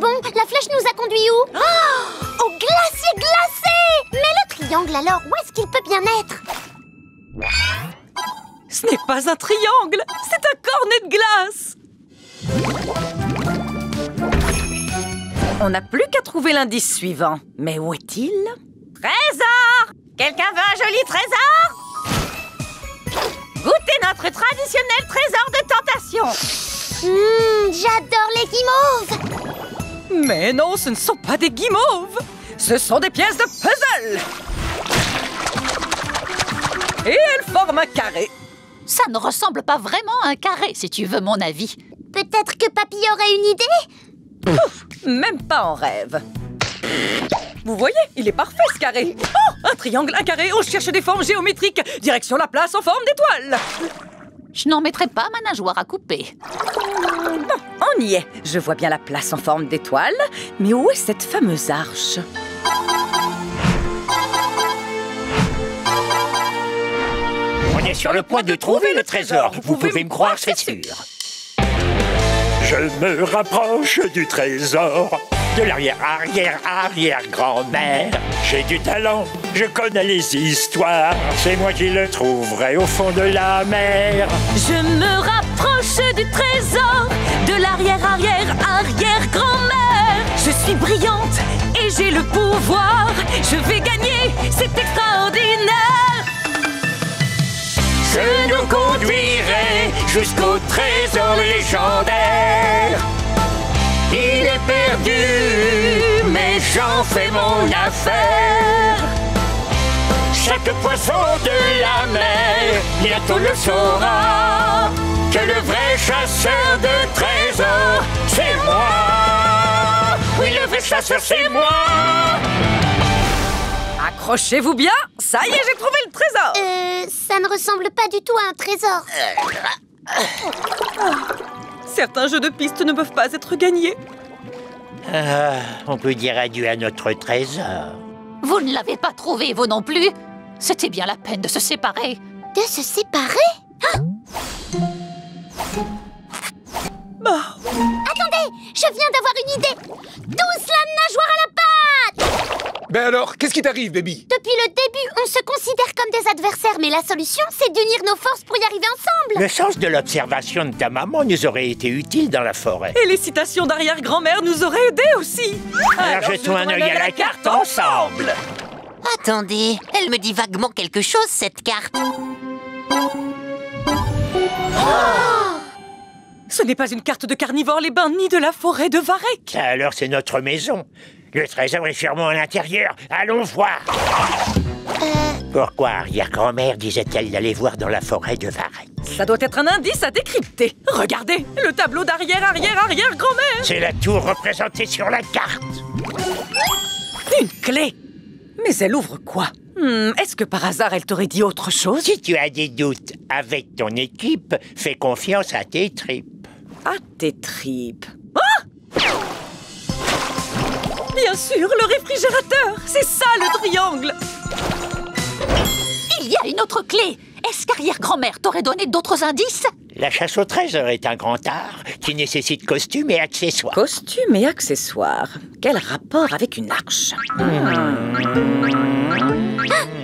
Bon, la flèche nous a conduit où? Au glacier glacé! Mais le triangle alors, où est-ce qu'il peut bien être? Ce n'est pas un triangle, c'est un cornet de glace. On n'a plus qu'à trouver l'indice suivant. Mais où est-il? Trésor! Quelqu'un veut un joli trésor? Goûtez notre traditionnel trésor de tentation. J'adore les guimauves! Mais non, ce ne sont pas des guimauves. Ce sont des pièces de puzzle. Et elles forment un carré. Ça ne ressemble pas vraiment à un carré, si tu veux mon avis. Peut-être que Papy aurait une idée? Ouf, même pas en rêve. Vous voyez, il est parfait ce carré. Oh, un triangle, un carré, on cherche des formes géométriques. Direction la place en forme d'étoile. Je n'en mettrai pas ma nageoire à couper. Bon, on y est. Je vois bien la place en forme d'étoile. Mais où est cette fameuse arche? On est sur le point de trouver le trésor. Vous pouvez me croire, c'est sûr. Je me rapproche du trésor de l'arrière-arrière-arrière-grand-mère. J'ai du talent, je connais les histoires. C'est moi qui le trouverai au fond de la mer. Je me rapproche du trésor de l'arrière-arrière-arrière-grand-mère. Je suis brillante et j'ai le pouvoir. Je vais gagner, c'est extraordinaire. Je nous conduirai jusqu'au trésor légendaire. Il est perdu, mais j'en fais mon affaire. Chaque poisson de la mer bientôt le saura, que le vrai chasseur de trésors, c'est moi. Oui, le vrai chasseur, c'est moi. Accrochez-vous bien. Ça y est, j'ai trouvé le trésor. Ça ne ressemble pas du tout à un trésor. Certains jeux de pistes ne peuvent pas être gagnés. On peut dire adieu à notre trésor. Vous ne l'avez pas trouvé, vous non plus. C'était bien la peine de se séparer. De se séparer? Attendez, je viens d'avoir une idée. Tous la nageoire à la patte! Ben alors, qu'est-ce qui t'arrive, baby? Depuis le début, on se considère comme des adversaires, mais la solution, c'est d'unir nos forces pour y arriver ensemble. Le sens de l'observation de ta maman nous aurait été utile dans la forêt. Et les citations d'arrière-grand-mère nous auraient aidés aussi. Alors jetons un œil à la carte ensemble. Attendez, elle me dit vaguement quelque chose, cette carte. Ce n'est pas une carte de Carnivore-les-Bains ni de la forêt de Varek. Alors c'est notre maison. Le trésor est sûrement à l'intérieur. Allons voir. Pourquoi arrière-grand-mère disait-elle d'aller voir dans la forêt de Varek? Ça doit être un indice à décrypter. Regardez, le tableau d'arrière-arrière-arrière-grand-mère. C'est la tour représentée sur la carte. Une clé. Mais elle ouvre quoi? Est-ce que par hasard elle t'aurait dit autre chose? Si tu as des doutes avec ton équipe, fais confiance à tes tripes. À tes tripes. Ah! Bien sûr, le réfrigérateur. C'est ça le triangle. Il y a une autre clé. Est-ce qu'arrière-grand-mère t'aurait donné d'autres indices? La chasse au trésor est un grand art qui nécessite costumes et accessoires. Costumes et accessoires. Quel rapport avec une arche?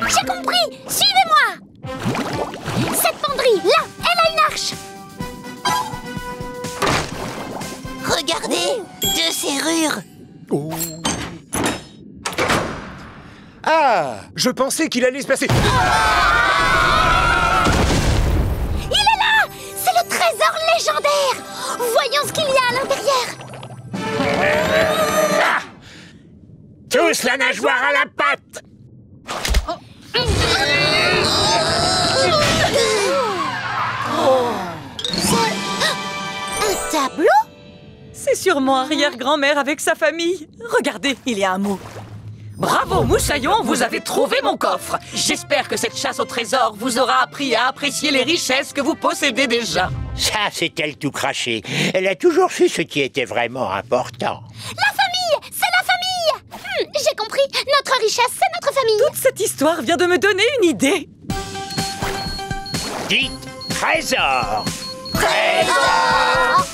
J'ai compris! Suivez-moi! Cette penderie, là, elle a une arche! Regardez, 2 serrures. Oh. Ah, je pensais qu'il allait se passer. Il est là! C'est le trésor légendaire! Voyons ce qu'il y a à l'intérieur! Tous la nageoire à la patte! Un tableau? C'est sûrement arrière-grand-mère avec sa famille. Regardez, il y a un mot. Bravo, Moussaillon, vous avez trouvé mon coffre. J'espère que cette chasse au trésor vous aura appris à apprécier les richesses que vous possédez déjà. Ça, c'est elle tout craché. Elle a toujours su ce qui était vraiment important. La famille! C'est la famille! J'ai compris. Notre richesse, c'est notre famille. Toute cette histoire vient de me donner une idée. Dites trésor! Trésor!